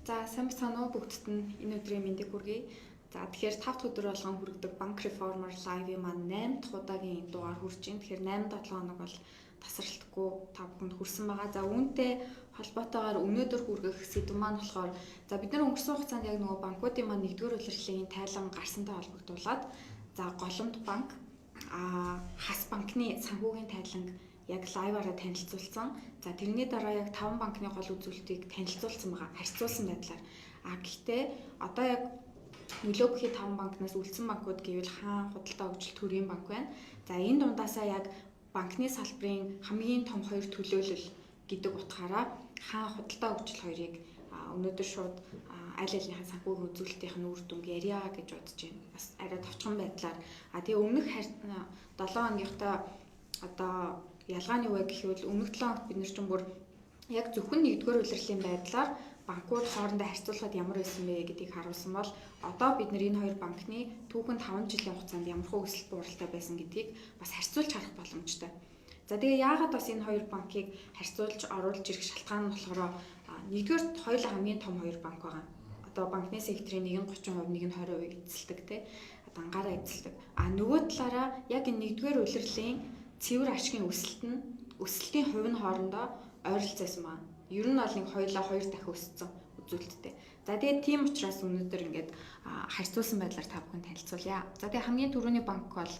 За сайн байна уу бүгдд нь энэ өдрийн мэндийг хүргэе. За тэгэхээр 5 дахь өдөр болгон хүргэдэг Bank Reformer Live-ийн маань 8 дахь удаагийн дугаар хүрч байна. Тэгэхээр 8-7 хоног бол тасралтгүй та бүхэнд хүрсэн байгаа. За үүнтэй холбоотойгоор өнөөдөр хүргэх сэдв маань болохоор за бид нар өнгөрсөн хугацаанд яг нөгөө банкуудын маань нэгдүгээр улирлын тайлан гарсантай холбогдуулаад за Голомт банк, Хас банкны санхүүгийн тайланг яг лайваараа танилцуулсан. За тэрний дараа яг 5 банкны гол үзүүлэлтийг танилцуулсан байгаа. Харьцуулсан байдлаар. Гэхдээ одоо яг нөлөө бүхий 5 банкнаас үлдсэн банкуд гэвэл хаан, худалдаа хөгжил төрийн банк байна. За энэ дундаасаа яг банкны салбарын хамгийн том хоёр төлөөлөл гэдэг утгаараа хаан, худалдаа хөгжил хоёрыг өнөөдөр шууд аль алийнхаа санхүүгийн үзүүлэлтийн үр дүнг ярья гэж бодож байна. Бас арай товчхон байдлаар. Тэгээ өмнөх 7 хоногтой одоо ялгаа нь юу вэ гэхвэл өмнөх 7 хоногт бид нар ч бүр яг зөвхөн нэгдүгээр улирлын байдлаар банкуд хоорондоо харьцуулахад ямар байсан бэ гэдгийг харуулсан бол одоо бид нар энэ хоёр банкны түүхэнд 5 жилийн хугацаанд ямар хөө өсөлт бууралтай байсан гэдгийг бас харьцуулж харах боломжтой. За тэгээ яагаад бас энэ хоёр банкыг харьцуулж оруулж ирэх шалтгаан нь болохоор нэгдүгээр хоёулаа хамгийн том хоёр банк байгаа. Одоо банкны секторын нэг нь 30%, нэг нь 20% эзэлдэг те. Дангаараа эзэлдэг. Нөгөө талаараа яг энэ нэгдүгээр улирлын цэвэр ашигын өсөлтийн хувь нь хоорондоо ойролцоос маань. Ер нь бол нэг хоёулаа 2 дахин өссөн үзүүлэлттэй. За тэгээд тийм учраас өнөөдөр ингээд харьцуулсан байдлаар та бүхэн танилцуулъя. За тэгээд хамгийн түрүүний банк бол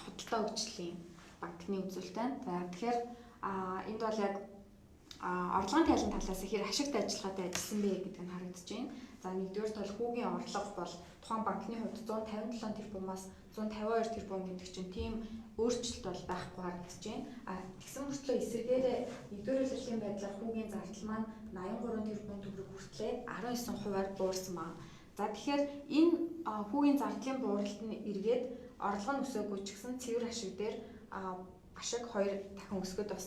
худалдаа хөгжлийн банкны үзүүлэлт байна. За тэгэхээр энд бол яг орлогын тайлан талаас хэр ашигт ажиллагаатай ажилласан бэ гэдэг нь харагдаж байна. За нэгдүгээрт бол хүүгийн орлого бол тухайн банкны хувьд 157 тэрбумаас 152 тэрбум гэдэг чинь тийм өөрчлөлт бол байхгүй харагдаж байна. Тэгсэн мөртлөө эсвэргээрээ нэгдүгээр улирлын байдлаар хүүгийн зардал маань 83 тэрбум төгрөг хүртлээр 19%-аар буурсан байна. За тэгэхээр энэ хүүгийн зардлын бууралт нь эргээд орлого нь өсөөгүй ч гэсэн цэвэр ашиг дээр ашиг 2 дахин өсгöd бас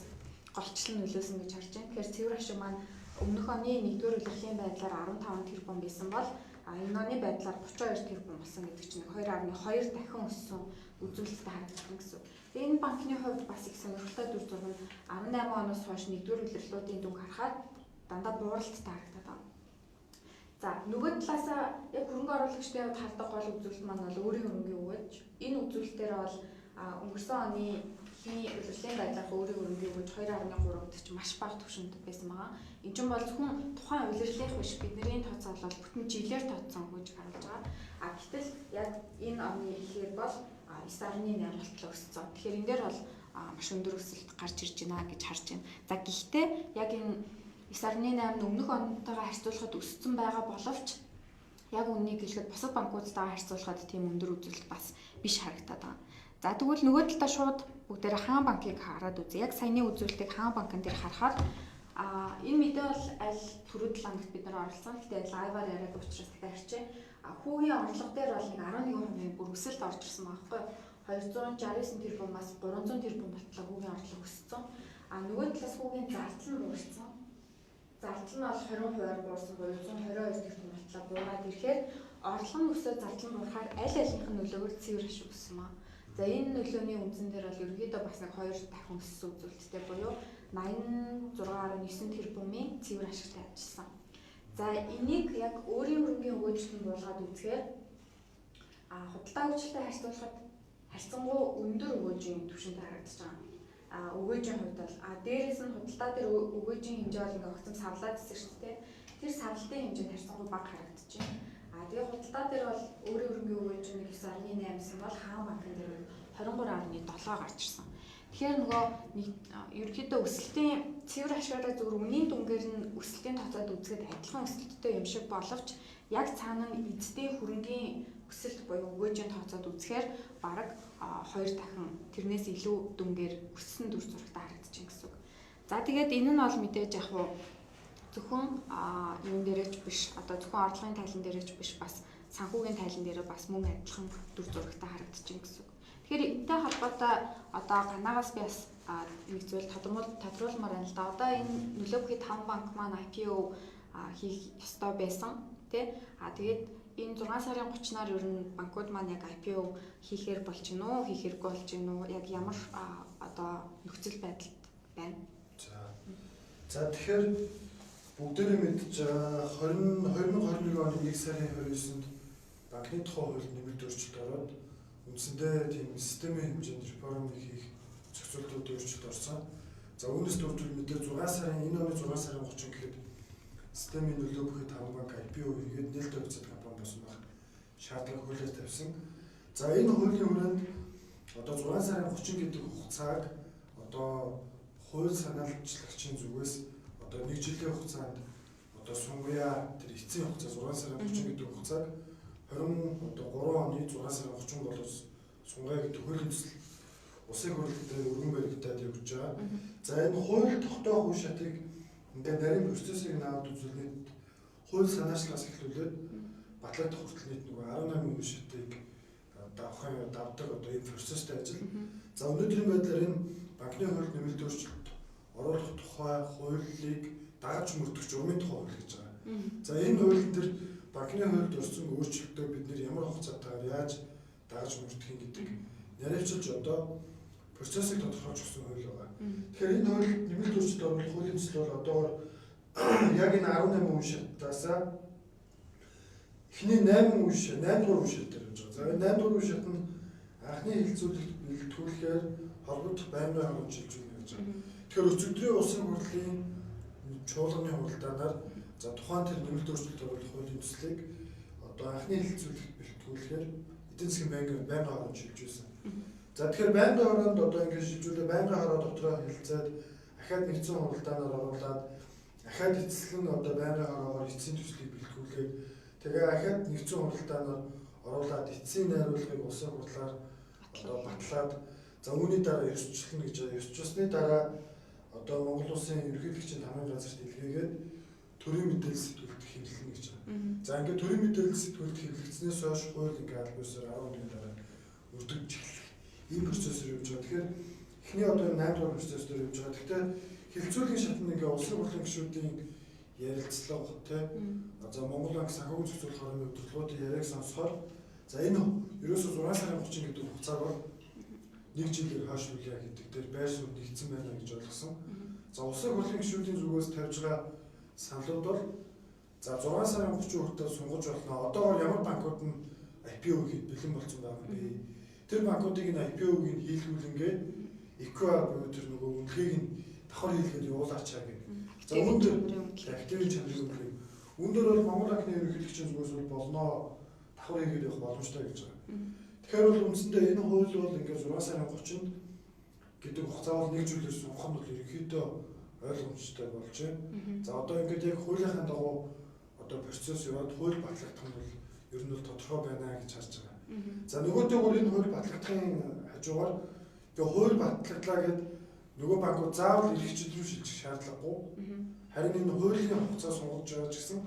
голчлон нөлөөсөн гэж харж байна. Тэгэхээр цэвэр ашиг маань өмнөх оны 1-р улирлын байдлаар 15 тэрбум байсан бол энэ оны байдлаар 32 тэрбум болсон гэдэг чинь 2.2 дахин өссөн үзүүлэлттэй харагдсан гэсэн. Тэгээ энэ банкны хувьд бас их сонирхолтой дүр зураг нь 18 оноос хойш 1-р улирлуудын дүнг харахад дандаа бууралттай харагдаад байна. За нөгөө талаасаа яг хөрөнгө оруулагчдын хувьд хардаг гол үзүүлэлт маань бол өөрийн хөрөнгийн өгөөж. Энэ үзүүлэлтээр бол өнгөрсөн оны улирлын байдлаар өөрийн хөрөнгийн өгөөж 2.3 гэдэг чинь маш бага түвшинд байсан байгаа. Энэ чинь бол зөвхөн тухайн улирлынх биш бидний тооцоо бол бүтэн жилээр тооцсон гэж харуулж байгаа. Гэтэл яг энэ оны ихээр бол 9.8 болтлоо өссөн. Тэгэхээр энэ дээр бол маш өндөр өсөлт гарч ирж байна гэж харж байна. За гэхдээ яг энэ 9.8 нь өмнөх онтойгоо харьцуулахад өссөн байгаа боловч яг үннийг хэлэхэд бусад банкудтайгаа харьцуулахад тийм өндөр үзүүлэлт бас биш харагдаад байгаа. За тэгвэл нөгөө талдаа шууд бүгдээрээ хаан банкыг хараад үзье. Яг саяны үзүүлэлтийг хаан банкн дээр харахаар энэ мэдээ бол аль түрүү талангт бид нар оролцсон. Гэхдээ лайваар яриад учраас дахиад харчээ. Хүүгийн орлого дээр бол нэг 11% бүр өсөлт орж ирсэн байгаа байхгүй. 269 тэрбумаас 300 тэрбум болтлоо хүүгийн орлого өссөн. Нөгөө талаас хүүгийн зардал нь буурсан. Зардал нь бол 20%-аар буурсан буюу 122 тэрбум болтлоо буураад ирэхээр орлого нь өсөөд зардал нь буурахаар аль алийнх нь нөлөөгөөр цэвэр ашиг өссөн маа. За энэ нөлөөний үндсэн дээр бол ерөнхийдөө бас нэг 2 дахин өссөн үзүүлэлттэй буюу 86.9 тэрбумын цэвэр ашигтай ажилласан. За энийг яг өөрийн хөрөнгийн өгөөжлөнд буулгаад үзэхээр худалдаа хөгжилтэй харьцуулахад харьцангуй өндөр өгөөжийн түвшинтэй харагдаж байгаа. Өгөөжийн хувьд бол дээрээс нь худалдаа дээр өгөөжийн хэмжээ бол ингээ огцом савлаад ирсэн шүү дээ. Тэр савлалтын хэмжээнд харьцангуй бага харагдаж байна. Тэгээ худалдаа дээр бол өөрийн хөрөнгийн өгөөж нь 9.8 бол хаан банкн дээр 23.7 гарч ирсэн. Тэгэхээр нөгөө ерөнхийдөө өсөлтийн цэвэр ашигаараа зөвхөн үнийн дүнгээр нь өсөлтийн тооцоод үзэхэд адилхан өсөлттэй юм шиг боловч яг цаана нь эзэдийн хөрөнгийн өсөлт буюу өгөөжийн тооцоод үзэхээр бараг 2 дахин тэрнээс илүү дүнгээр өссөн дүр зурагтай харагдаж байна гэсэн үг. За тэгээд энэ нь бол мэдээж яг уу зөвхөн юм дээрэж биш одоо зөвхөн орлогын тайлан дээрэж биш бас санхүүгийн тайлан дээрээ бас мөн адилхан дүр зурагтай харагдаж байна гэсэн үг. Тэгэхээр энэтэй холбоотой одоо ганаагаас би бас нэг зүйл тодруулмаар байна л да. Одоо энэ нөлөө бүхий 5 банк маань IPO хийх ёстой байсан тий. Тэгээд энэ 6 сарын 30-наар ер нь банкуд маань яг IPO хийхээр болж гин үү, хийхэргүй болж гин үү? Яг ямар одоо нөхцөл байдал байна? За тэгэхээр Бүгдээрээ мэдж байгаа 2021 оны 1 сарын 29-нд банкны тухай хууль нэмэлт өөрчлөлт ороод үндсэндээ тийм системийн хэмжээнд реформ хийх зохицуултууд өөрчлөлт орсон. За үүнээс дөрвөл мэдээ 6 сарын энэ оны 6 сарын 30 гэхэд системийн нөлөө бүхий 5 банк IPO хийгээд нээлттэй хувьцаат компани болсон байх шаардлага хуулиар тавьсан. За энэ хуулийн хүрээнд одоо 6 сарын 30 гэдэг хугацааг одоо хууль санаалжлагчийн зүгээс одоо 1 жилийн хугацаанд одоо сунгая тэр эцсийн хугацаа 6 сарын 30 гэдэг хугацааг 23 оны 6 сарын 30 болоос сунгая гэдэг хуулийн төсөл улсын хурлд өргөн баригдаад явж байгаа. За энэ хууль тогтоох үе шатыг ингээд нарийн процессыг наваад үзүүлээд хууль санаачлагаас эхлүүлээд батлагдах хүртэл нийт нөгөө 18 үе шатыг давдаг одоо энэ процесстэй ажил. За өнөөдрийн байдлаар энэ банкны хууль нэмэлт өөрчлөлт оруулах тухай хуулийг дагаж мөрдөх журмын тухай хууль гэж байгаа. За энэ хуулийн дээр банкны хуульд орсон өөрчлөлтөө бид нэр ямар хугацаатаар яаж дагаж мөрдөх гэдэг наривчилж одоо процессыг тодорхойлж өгсөн хууль байгаа. Тэгэхээр энэ хууль нэмэлт өөрчлөлт оруулах хуулийн төсөл бол одоогоор яг энэ 18 үе шатаасаа эхний 8 дугаар үе шат дээр явж байгаа. За энэ 8 дугаар үе шат нь анхны хилцүүлэлт бэлтгүүлэхээр холбогдох байнгын хангамж шилжүүлнэ гэж байгаа. Тэгэхээр өчигдрийн улсын хурлын чуулганы хуралдаанаар за тухайн тэр нэмэлт өөрчлөлт оруулах хуулийн төслийг одоо анхны хилцүүлэлт бэлтгүүлэхээр эдийн засгийн байнгын хангамж шилжүүлсэн. За тэгэхээр байнгын хороонд одоо ингэж шилжүүлээ байнгын хороо дотроо хэлцээд ахаад нэгдсэн хуралдаанаар оруулаад ахаад эцэслэн одоо байнгын хороогоор эцсийн төслийг бэлтгүүлээд тэгээ ахаад нэгдсэн хуралдаанаар оруулаад эцсийн найруулгыг улсын хурлаар одоо батлаад за үүний дараа ёсчлон гэж байгаа. Ёсчлсны дараа одоо Монгол улсын ерөнхийлөгчийн хамгийн газарт илгээгээд төрийн мэдээлэл сэтгүүлд хэвлэнэ гэж байгаа. За ингээд төрийн мэдээлэл сэтгүүлд хэвлэгдснээс хойш хууль ингээд аль биесээр 10 өдрийн дараа өртөгдөж эхэллээ. Ийм процессор явж байгаа. Тэгэхээр эхний одоо 8 дугаар процессор явж байгаа. Гэхдээ хилцүүлгийн шатнд ингээ улсын хурлын гишүүдийн ярилцлага тийм за Монгол банк санхүүгийн зохицуулах хорооны удирдлагуудын яриаг сонсохоор за энэ ерөөсөө 6 сарын 30 гэдэг хугацааг бол 1 жилээр хойшлуулъя гэдэг дээр байр суурь нэгдсэн байна гэж ойлгосон. За улсын хурлын гишүүдийн зүгээс тавьж байгаа саналууд бол за 6 сарын 30 хүртэл сунгаж болно. Одоогоор ямар банкуд нь IPO хийхэд бэлэн болсон байгаа юм бэ? Тэр банкуудыг энэ IPO-г хийлгүүлэнгээ Equa буюу тэр нөгөө үнэлгээг нь давхар хийлгээд явуулаачаа гэх. За өндөр активын чанарын үнэлгээ. Өндөр бол Монгол банкны ерөнхийлөгчийн зүгээс бол болноо давхар хийгээд явах боломжтой гэж байгаа. Тэгэхээр бол үндсэндээ энэ хууль бол ингээд 6 сарын 30-нд гэдэг хугацаа бол 1 жилээр сунгах нь бол ерөнхийдөө ойлгомжтой болж байна. За одоо ингээд яг хуулийнхаа дагуу одоо процесс яваад хууль батлагдах нь бол ер нь бол тодорхой байна гэж харж байгаа. За нөгөөдөөр энэ хууль батлагдахын хажуугаар тэгээ хууль батлагдлаа гэд нөгөө банкуд заавал эрхчлэл рүү шилжих шаардлагагүй. Харин энэ хуулийн хугацаа сунгаж байгаа ч гэсэн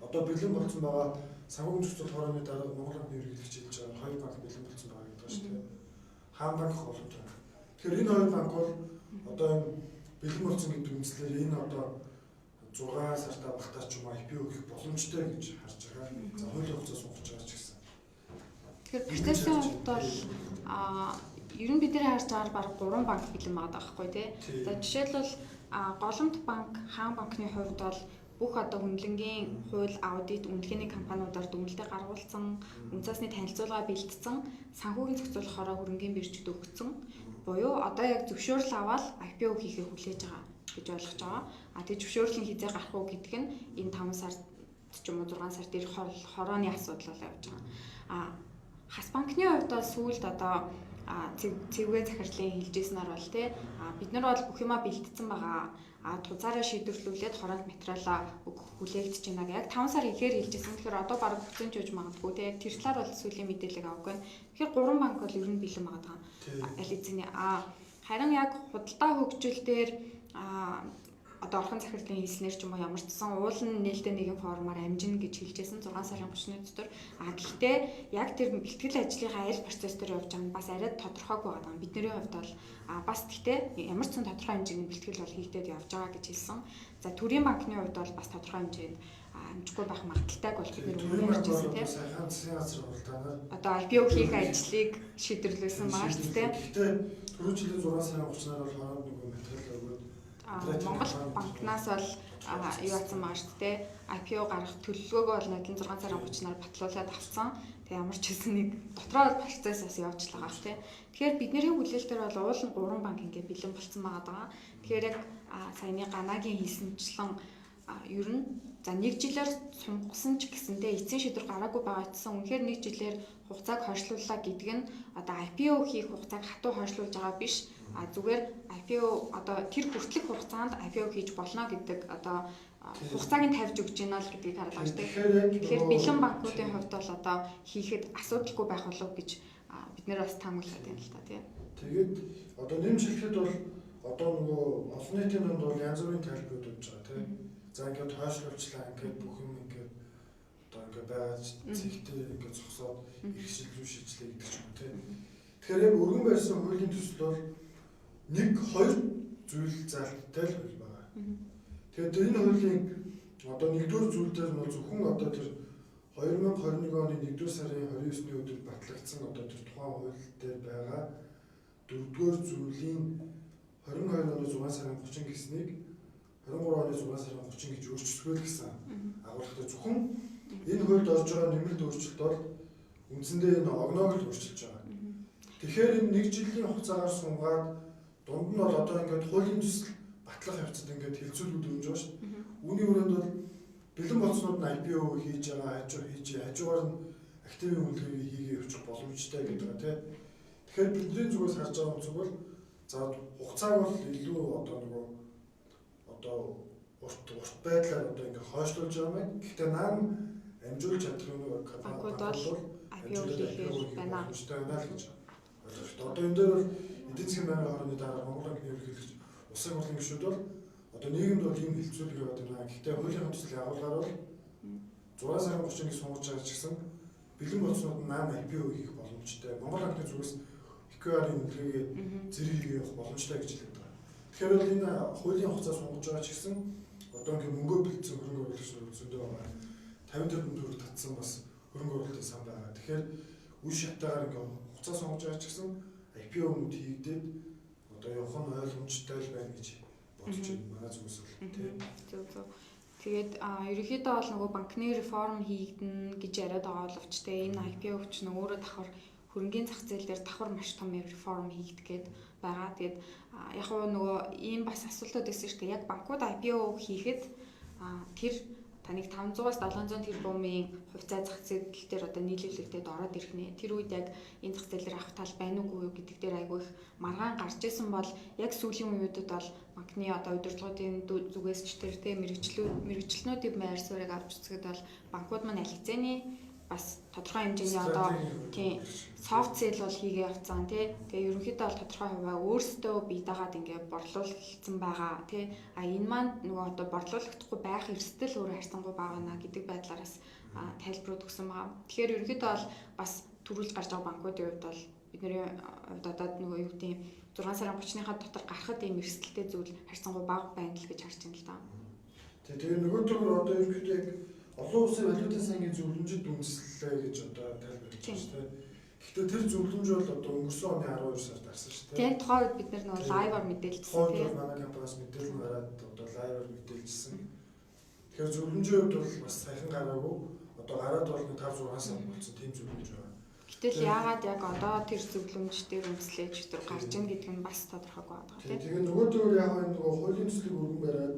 одоо бэлэн болсон байгаа санхүүгийн зохицуулах хорооны дараа Монгол банкны ерөнхийлөгч хэлж байгаа хоёр банк бэлэн болсон байгаа гэдэг шүү дээ. Хаан банк холбоотой байна. Тэгэхээр энэ хоёр банк бол одоо энэ бэлэн болсон гэдэг үндслээр энэ одоо 6 сартаа багтаач юм IPO хийх боломжтой гэж харж байгаа. За хуулийн хугацаа сунгаж байгаа ч гэсэн. Тэгэхээр процессын хувьд бол ер нь бидний харж байгаагаар баг 3 банк бэлэн байгаа байхгүй тий. За жишээлбэл голомт банк, хаан банкны хувьд бол бүх одоо хүнлэнгийн хууль аудит үнэлгээний компаниудаар дүгнэлтээ гаргуулсан, үнцаасны танилцуулга бэлтгэсэн, санхүүгийн зохицуулах хороо хөрөнгийн биржид өгсөн. Буюу одоо яг зөвшөөрөл аваад IPO хийхээ хүлээж байгаа гэж ойлгож байгаа. Тэгээ зөвшөөрлөн хизээ гарах уу гэдг нь энэ 5 сард ч юм уу 6 сард ирэх хорооны асуудал бол явж байгаа. Хас банкны хувьд бол сүүлд одоо цэвгээ захирлын хэлжсэнээр бол тий бид нар бол бүх юма бэлтгэсэн байгаа. Тузаараа шийдвэрлүүлээд хороонд материалаа өгөх хүлээгдэж байна. Яг 5 сар ихээр хэлжсэн. Тэгэхээр одоо баг хүчин ч үж магадгүй тий яг тэр талаар бол сүүлийн мэдээлэл авах байна. Тэгэхээр 3 банк бол ер нь бэлэн байгаа. Аль эзний харин яг худалдаа хөгжил дээр одоо орхон захирлын хэлснээр ч юм уу ямар ч сан уулын нээлттэй нэгэн формоор амжина гэж хэлжсэн 6 сарын 30-ны дотор. Гэхдээ яг тэр бэлтгэл ажлынхаа аль процесс дээр явж байгаа нь бас арай тодорхойгүй байгаа. Бидний хувьд бол бас гэхдээ ямар ч сан тодорхой хэмжээний бэлтгэл бол хийгдээд явж байгаа гэж хэлсэн. За төрийн банкны хувьд бол бас тодорхой хэмжээнд амжихгүй байх магадaltaйг бол бид нэр ярьжсэн тийм. Одоо IPO хийх ажлыг шийдвэрлэсэн байгаа шүү дээ. Гэхдээ түрүү жилийн 6 сарын 30-наар бол хороод нөгөө материал өгөөд Монгол банкнаас бол юу атсан байгаа шүү дээ. IPO гаргах төлөвлөгөөгөө бол нодлон 6 сарын 30-наар батлуулаад авсан. Тэгээ ямар ч хэлсэн нэг дотроо процессаас явж байгаа шүү дээ. Тэгэхээр бидний хүлээлтээр бол уул нь 3 банк ингээд бэлэн болцсон байгаа. Тэгэхээр яг саяны Ганагийн хэлсэнчлэн ер нь за нэг жилээр сунгасан ч гэсэндээ эцсийн шийдвэр гараагүй байгаа гэсэн. Үнэхээр нэг жилээр хугацааг хойшлууллаа гэдэг нь одоо IPO хийх хугацааг хатуу хойшлуулж байгаа биш. Зүгээр IPO одоо тэр хүртэлх хугацаанд IPO хийж болно гэдэг одоо хугацааг нь тавьж өгч гинэ л гэдгийг харж байгаа шүү дээ. Тэгэхээр бэлэн банкуудын хувьд бол одоо хийхэд асуудалгүй байх болов гэж бид нэр бас таамаглаад байна л та тийм. Тэгээд одоо нэмж хэлэхэд бол одоо нөгөө олон нийтийн дунд бол янз бүрийн тайлбарууд өгч байгаа тийм. За ингээд хойшлуулчлаа ингээд бүх юм ингээд одоо ингээд байгаа зэгтээ ингээд зогсоод их шилжүүлж шийдлээ гэдэг ч юм тийм. Тэгэхээр яг өргөн барьсан хуулийн төсөл бол 1-2 зүйл залттай л хууль байгаа. Тэгэхээр энэ хуулийн одоо нэгдүгээр зүйл дээр нь зөвхөн одоо тэр 2021 оны 1-р сарын 29-ний өдөр батлагдсан одоо тэр тухайн хууль дээр байгаа 4-р зүйлийн 22 оны 6 сарын 30 гэснийг 23 оны 6 сарын 30 гэж өөрчлөлтгөөл гэсэн агуулгатай зөвхөн энэ хуульд орж байгаа нэмэлт өөрчлөлт бол үндсэндээ энэ огноог л өөрчилж байгаа. Тэгэхээр энэ 1 жилийн хугацаагаар сунгаад дунд нь бол одоо ингээд хуулийн төсөл батлах явцад ингээд хэлцүүлүүд өрнж байгаа шүү дээ. Үүний хүрээнд бол бэлэн болцнууд нь IPO хийж байгаа, хажуугаар нь активын үнэлгээг хийгээ явуучих боломжтой гэдэг байгаа тийм. Тэгэхээр бидний зүгээс харж байгаа онцгой бол за хугацааг бол илүү одоо нөгөө одоо урт байдлаар одоо ингээд хойшлуулж байгаа юм. Гэхдээ наан амжуулж чадах юм уу банкуд бол IPO хийхээр байна гэж ойлгож байна. Одоо энэ дээр бол эдийн засгийн байнгын хорооны дараа Монгол банкны ерөнхийлөгч улсын хурлын гишүүд бол одоо нийгэмд бол ийм хэлцүүлэг яваад байна. Гэхдээ хуулийн төслийн агуулгаар бол 6 сарын 30-ыг сунгаж байгаа ч гэсэн бэлэн болцнууд нь 8 IPO хийх боломжтой. Монгол банкны зүгээс EQR-ийн үнэлгээгээ зэрэг хийх явах боломжтой гэж хэлдэг байна. Тэгэхээр бол энэ хуулийн хугацаа сунгаж байгаа ч гэсэн одоо ингээд мөнгөө бэлдсэн хөрөнгө оруулагчид зөндөө байгаа. 50 тэрбум төгрөг татсан бас хөрөнгө оруулалтын сан байгаа. Тэгэхээр үе шатаагаар ингээд хугацаа сунгаж байгаа ч гэсэн IPO өмнөд хийгдээд одоо явах нь ойлгомжтой л байна гэж бодож байна. Манай зүгээс бол тийм. Зөв. Тэгээд ерөнхийдөө бол нөгөө банкны реформ хийгдэнэ гэж яриад байгаа боловч те энэ IPO ч нь өөрөө давхар хөрөнгөний зах зээл дээр давхар маш том реформ хийгдэх гээд байгаа. Тэгээд яг нөгөө ийм бас асуултууд байсан шүү дээ. Яг банкуд IPO хийхэд тэр таныг 500-аас 700 тэрбумын хувьцаа зах зээл дээр одоо нийлүүлэгдээд ороод ирэх нэ. Тэр үед яг энэ зах зээлээр авах тал байна уугүй юу гэдэг дээр айгүй их маргаан гарч исэн бол яг сүүлийн үеүүдэд бол банкны одоо удирдлагуудын зүгээс ч тэр тэ мэрэгчлэнүүдийн байр суурийг авч үзэхэд бол банкуд маань аль хэзээний бас тодорхой хэмжээний одоо тийм софт сел бол хийгээ явцсан тий. Тэгээ ерөнхийдөө бол тодорхой хуваа өөрсдөө бие дагаад ингээ борлуулсан байгаа тий. Энэ маань нөгөө одоо борлуулагдахгүй байх эрсдэл өөрөө харьцангуй бага наа гэдэг байдлаараас тайлбарууд өгсөн байгаа. Тэгэхээр ерөнхийдөө бол бас төрүүлж гарч байгаа банкуудын хувьд бол бидний хувьд одоо нөгөө юу гэдэг 6 сарын 30-ныхаа дотор гарахад ийм эрсдэлтэй зүйл харьцангуй бага байна л гэж харж байна л да. Тэгээ нөгөө төгөр одоо ерөнхийдөө олон улсын валютын сангийн зөвлөмжид үндэслэлээ гэж одоо тайлбарлаж байна шүү дээ. Гэхдээ тэр зөвлөмж бол одоо өнгөрсөн оны 12 сард гарсан шүү дээ. Тэгээд тухайн үед бид нөгөө лайваар мэдээлжсэн тийм. Манай компаниас мэдээлэл гараад одоо лайваар мэдээлжсэн. Тэгэхээр зөвлөмжийн хувьд бол бас сайхан гараагүй. Одоо гараад бол 5-6 сар болсон тийм зөвлөмж байна. Гэтэл яагаад яг одоо тэр зөвлөмж дээр үндэслэж тэр гарч ийн гэдэг нь бас тодорхойгүй байгаа тийм. Тэгээ нөгөө төгөр яг нөгөө хуулийн төслийг өргөн бариад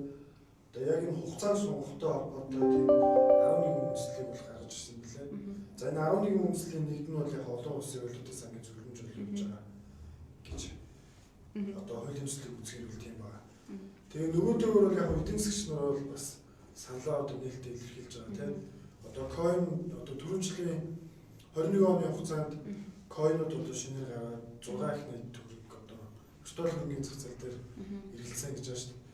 яг энэ хугацаа сунгахтай холбоотой тийм 11 үндэслэлийг бол гаргаж ирсэн билээ. За энэ 11 үндэслэлийн нэгд нь бол яг олон улсын валютын сангийн зөвлөмж болж байгаа гэж. Одоо хуулийн төслийг үзэхээр тийм байна. Тэгээ нөгөө төгөр бол яг эдийн засгч нар бол бас саналаа одоо нээлттэй илэрхийлж байгаа тийм. Одоо coin одоо түрүүн жилийн 21 оны хугацаанд coin-ууд одоо шинээр гараад 6 их найт төгрөг одоо өчтөр хөрөнгөний зах зээл дээр эргэлзсэн гэж байна шүү дээ.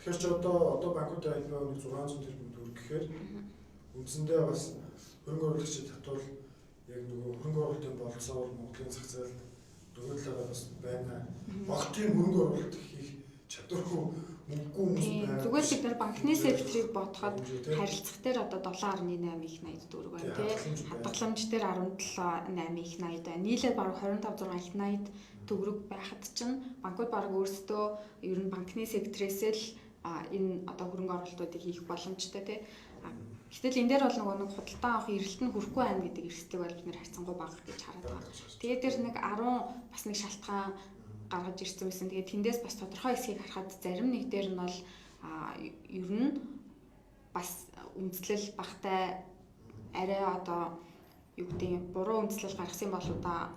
Тэгэхээр ч одоо банкуудын IPO 600 тэрбум төгрөг гэхээр үндсэндээ бас хөрөнгө оруулагчид татвал яг нөгөө хөрөнгө оруулалтын болцоор Монголын зах зээл нөгөө талаараа бас байна. Огтын хөрөнгө оруулалт хийх чадваргүй мөнгөгүй хүмүүс байна. Зүгээр л бид нар банкны секторыг бодоход харилцах дээр одоо 7.8 их 80 төгрөг байна тий. Хадгаламж дээр 17.8 их 80 байна. Нийлээд бараг 25.6 их 80 төгрөг байхад чинь банкуд бараг өөрсдөө ер нь банкны секторээс л энэ одоо хөрөнгө оруулалтуудыг хийх боломжтой тий. Гэтэл энэ дээр бол нэг худалдан авах эрэлт нь хүрэхгүй байна гэдэг эрсдлийг бол бид нэр харьцангуй бага гэж хараад байгаа. Тэгээд дээр нэг 10 бас нэг шалтгаан гаргаж ирсэн байсан. Тэгээд тэндээс бас тодорхой хэсгийг харахад зарим нэг дээр нь бол ер нь бас үндэслэл багтай арай одоо юу гэдэг буруу үндэслэл гаргасан болов да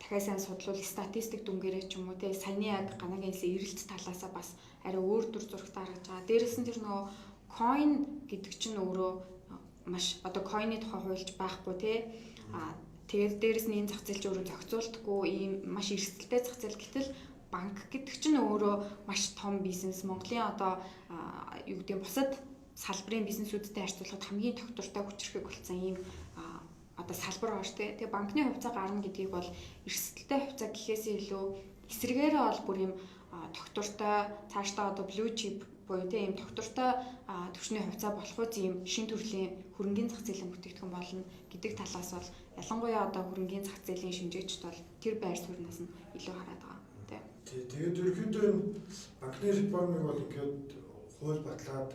дахиад сайн судлуул статистик дүнгээрээ ч юм уу те саяны яг ганагийнсээ эрэлт талаасаа бас арай өөр төр зурагтай харагдаж байгаа. Дээрээс нь тэр нөгөө coin гэдэг чинь өөрөө маш одоо coin-ы тухай хуульч байхгүй те тэгээд дээрэс нь энэ зах зээлч өөрөө зохицуулдаггүй ийм маш эрсдэлтэй зах зээл гэтэл банк гэдэг чинь өөрөө маш том бизнес. Монголын одоо юу гэдэг бусад салбарын бизнесүүдтэй харьцуулахад хамгийн тогтвортой хүчирхэг болсон ийм одоо салбар байгаа шүү дээ. Тэгээ банкны хувьцаа гарна гэдгийг бол эрсдэлтэй хувьцаа гэхээсээ илүү эсрэгээрээ бол бүр ийм тогтвортой цаашдаа одоо blue chip буюу тийм тогтвортой төвчний хувьцаа болох үз ийм шин төрлийн хөрөнгөний зах зээлийн бүтээгдэхүүн болно гэдэг талаас бол ялангуяа одоо хөрөнгөний зах зээлийн шинжээчд бол тэр байр сууриас нь илүү хараад байгаа тийм. Тэгээд ерөнхийдөө энэ банкны реформыг бол ингээд хууль батлаад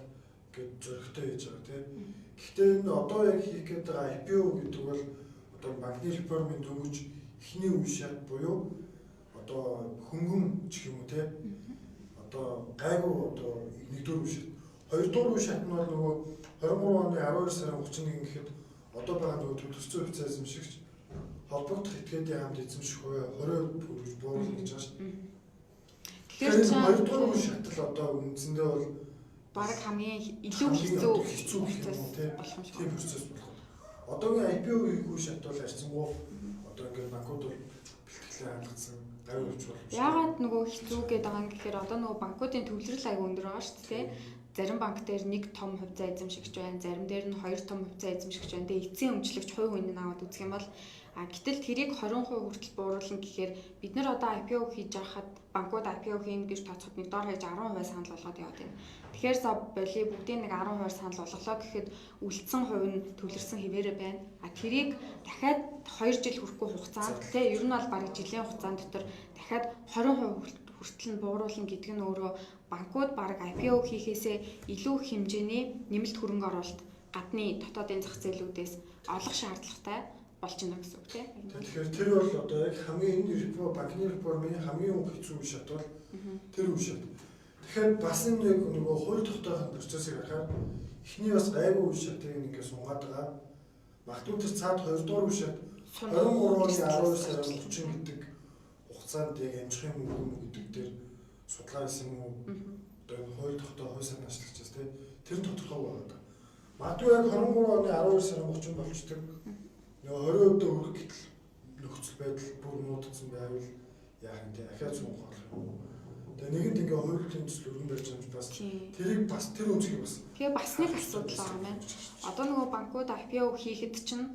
ингээд зөрөгтэй хийж байгаа тийм. Гэхдээ энэ одоо яг хийх гээд байгаа IPO гэдэг бол одоо банкны реформын дөнгөж эхний үе шат буюу одоо хөнгөн гэх юм уу тийм. Одоо гайгүй одоо нэгдүгээр үе шат. Хоёрдугаар үе шат нь бол нөгөө 23 оны 12 сарын 31 гэхэд одоо байгаа нөгөө төлөвлөсөн хувьцаа эзэмшигч холбогдох этгээдийн хамт эзэмших хувь 20% хүргэж бууруулах гэж байгаа шүү. Тэгэхээр хоёрдугаар үе шат л одоо үндсэндээ бол бараг хамгийн илүү хэцүү гэх юм уу тийм процесс болох. Одоогийн IPO хийх үе шат бол харьцангуй одоо ингээд банкуд бол бэлтгэлээ хангацсан. Яагаад нөгөө хэцүү гэдэг байгаа юм гэхээр одоо нөгөө банкуудын төвлөрөл аяг өндөр байгаа шүү дээ. Зарим банк дээр нэг том хувьцаа эзэмшигч байна, зарим дээр нь хоёр том хувьцаа эзэмшигч байна. Тэгээ эцсийн өмчлөгч хувь хүнийг аваад үзэх юм бол гэтэл тэрийг 20% хүртэл бууруулна гэхээр бид нар одоо IPO хийж байхад банкуд IPO хийн гэж тооцоход нэг дор хаяж 10% санал болгоод яваад байна. Тэгэхээр за боли бүгдийн нэг 10% санал болголоо гэхэд үлдсэн хувь нь төвлөрсөн хэвээрээ байна. Тэрийг дахиад 2 жил хүрэхгүй хугацаанд те ер нь бол бараг жилийн хугацаанд дотор дахиад 20% хүртэл нь бууруулна гэдэг нь өөрөө банкуд бараг IPO хийхээсээ илүү хэмжээний нэмэлт хөрөнгө оруулалт гадны дотоодын зах зээлүүдээс олох шаардлагатай болж байна гэсэн үг тийм. Тэгэхээр тэр бол одоо яг хамгийн энэ банкны реформын хамгийн хэцүү үе шат бол тэр үе шат. Тэгэхээр бас энэ нөгөө хууль тогтоохын процессыг харахаар эхний бас гайгүй үе шатыг ингээд сунгаад байгаа. Магадгүй тэр цаад 2 дугаар үе шат 23 оны 12 сарын 30 гэдэг хугацаанд яг амжихын мөнгө гэдэг дээр судлаа гэсэн юм уу? Одоо хууль тогтоох хууль санаа ажиллагчаас тэр тодорхой байгаа. Магадгүй яг 23 оны 12 сарын 30 болчдөг. Нөгөө 20% өрөх гэтэл нөхцөл байдал бүр муудсан байвал яах юм те ахиад сунх болох юм. Тэгээ нэгэнт ингээ хуулийн төсөл өргөн барьж байгаа бас тэрийг бас тэр үнцгийг бас. Тэгээ бас нэг асуудал байгаа юм. Одоо нөгөө банкуд IPO хийхэд чинь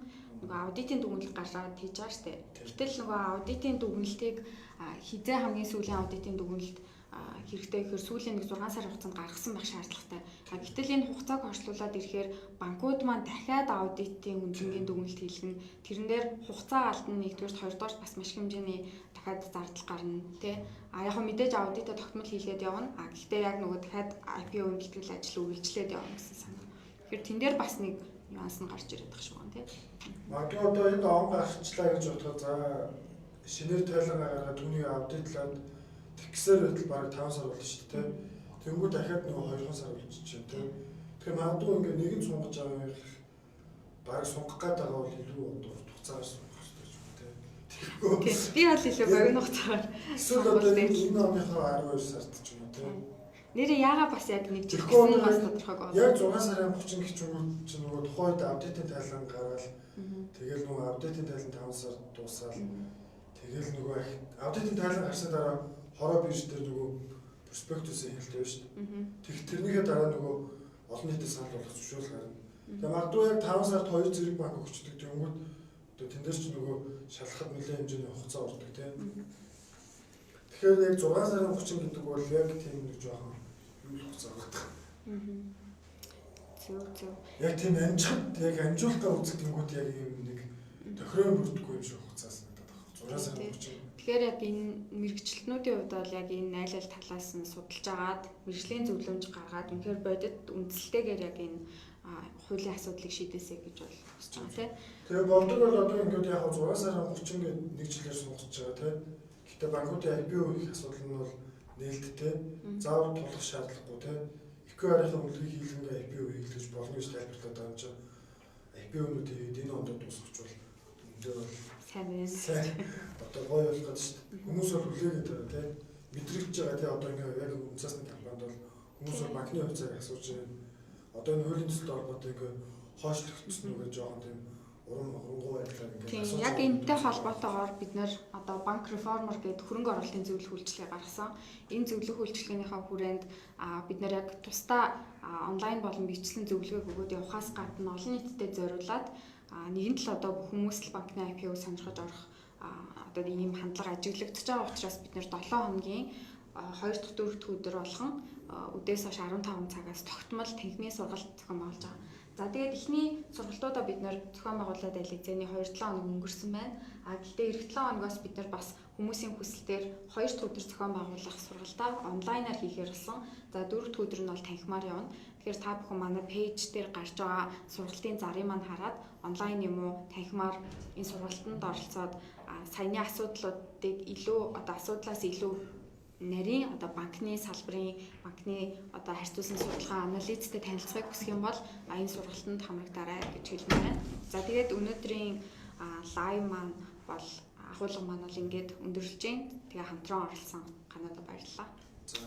нөгөө аудитын дүгнэлт гаргаад хийж байгаа штэ. Гэтэл нөгөө аудитын дүгнэлтийг хизээ хамгийн сүүлийн аудитын дүгнэлт хэрэгтэй гэхээр сүүлийн нэг 6 сарын хугацаанд гаргасан байх шаардлагатай. Гэтэл энэ хугацааг орчлуулад ирэхээр банкуд маань дахиад аудитын үнэлгээний дүгнэлт хийлгэн тэрэн дээр хугацаа алдна нэгдүгээр хоёрдугаар бас маш хэмжээний дахиад зардал гарна тий. Яг нь мэдээж аудитаа тогтмол хийлгээд явна. Гэхдээ яг нөгөө дахиад IPO бэлтгэл ажил үргэлжлээд явна гэсэн санаа. Тэгэхээр тэн дээр бас нэг нюанс нь гарч ирээд байгаа шүү гэн тий. Магадгүй одоо энэ он гарчлаа гэж бодоход за шинээр тайлан гаргаад түүнийг аудитлаад тэгсээр байтал бараг 5 сар болно шүү дээ. Тэнгүү дахиад нөгөө 2 сар болчихжээ тийм. Тэгэхээр магадгүй ингээ нэг нь сунгаж байгаа юм бараг сунгах гэдэг бол илүү урт хугацаар сунгах хэрэгтэй юм тийм. Тэгэхээр би бол илүү богино хугацаар эсвэл одоо энэ оныхоо 12 сард ч юм уу тийм. Нэрээ яага бас яг нэг жил гэсэн бас тодорхой гоо. Яг 6 сарын 30 гэх юм уу чи нөгөө тухайд аудитын тайлан гараад тэгэл нөгөө аудитын тайлан 5 сар дуусаад тэгэл нөгөө аудитын тайлан гарсаа дараа хороо бирж дээр нөгөө перспективс хэлдэг байна шүү дээ. Тэрнийхээ дараа нөгөө олон нийтэд санал болгох зөвшөөрөл гарна. Тэгээ магадгүй яг 5 сард 2 зэрэг банк өгчдөг тэнгүүд одоо тэндээс ч нөгөө шалхахад нэлээд хэмжээний хугацаа ордог тийм. Тэгэхээр яг 6 сарын 30 гэдэг бол яг тийм нэг жоохон юу хугацаа байдаг. Зөв. Яг тийм амжилттай үзэгдэнгүүд яг юм нэг тохироо бүрдэггүй юм шиг хугацаас надад байна. 6 сарын 30. Тэгэхээр яг энэ мэрэгчлэтнүүдийн хувьд бол яг энэ айл талаас нь судалж агаад мэрэгжлийн зөвлөмж гаргаад үнэхээр бодит үндсэлтэйгээр яг энэ хуулийн асуудлыг шийдээсэй гэж бол хүсэж байгаа тийм. Тэгээ болдог бол одоо ингээд яг 6 сарын 30 гээд нэг жилээр сунгаж байгаа тийм. Гэтэ банкуудын IPO хийх асуудал нь бол нээлттэй. Заавал тулах шаардлагагүй тийм. IQ-ийн үлрийг хийлгэнгээ IPO хийх гэж болно гэж тайлбарлаад байгаа юм чинь. IPO-нуудыг энэ онд дуусгах бол энэ бол сайн одоо гоё болох гэдэг шүү дээ. Хүмүүс бол хүлээгээд байгаа тийм. Мэдрэгдэж байгаа тийм одоо ингээд яг үнцасны талбайд бол хүмүүс бол банкны хувьцааг асууж байна. Одоо энэ хуулийн төсөлд ороход ингээд хойш төгссөн үгээ жоохон тийм урангуй байдлаар ингээд асууж яг энэтэй холбоотойгоор бид нэр одоо банк реформер гэдэг хөрөнгө оруулалтын зөвлөх үйлчилгээ гаргасан. Энэ зөвлөх үйлчилгээнийхээ хүрээнд бид нэр яг тусдаа онлайн болон бичлэн зөвлөгөө өгөөд явахаас гадна олон нийтэд зориулаад нэгэн тал одоо хүмүүс л банкны IPO сонирхож орох одоо ийм хандлага ажиглагдаж байгаа учраас бид нэр 7 хоногийн 2 дахь 4 дахь өдөр болгон өдөөс хойш 15 цагаас тогтмол танхимын сургалт зохион байгуулж байгаа. За тэгээд эхний сургалтуудаа бид нэр зохион байгуулаад байлээ. 2-7 хоног өнгөрсөн байна. Гэхдээ эх 7 хоногоос бид нар бас хүмүүсийн хүсэлтээр 2 дахь өдөр зохион байгуулах сургалтаа онлайнаар хийхээр болсон. За 4 дахь өдөр нь бол танхимаар явна. Тэгэхээр та бүхэн манай пэйж дээр гарч байгаа сургалтын зарыг маань хараад онлайн юм уу танхимаар энэ сургалтанд оролцоод саяны асуудлуудыг илүү одоо асуудлаас илүү нарийн одоо банкны салбарын банкны одоо харьцуулсан судалгаа анализтэй танилцахыг хүсэх юм бол энэ сургалтанд хамрагдаарай гэж хэлмээр байна. За тэгээд өнөөдрийн лайв маань бол агуулга маань бол ингээд өндөрлөж байна. Тэгээ хамтран оролцсон Канада баярлалаа. За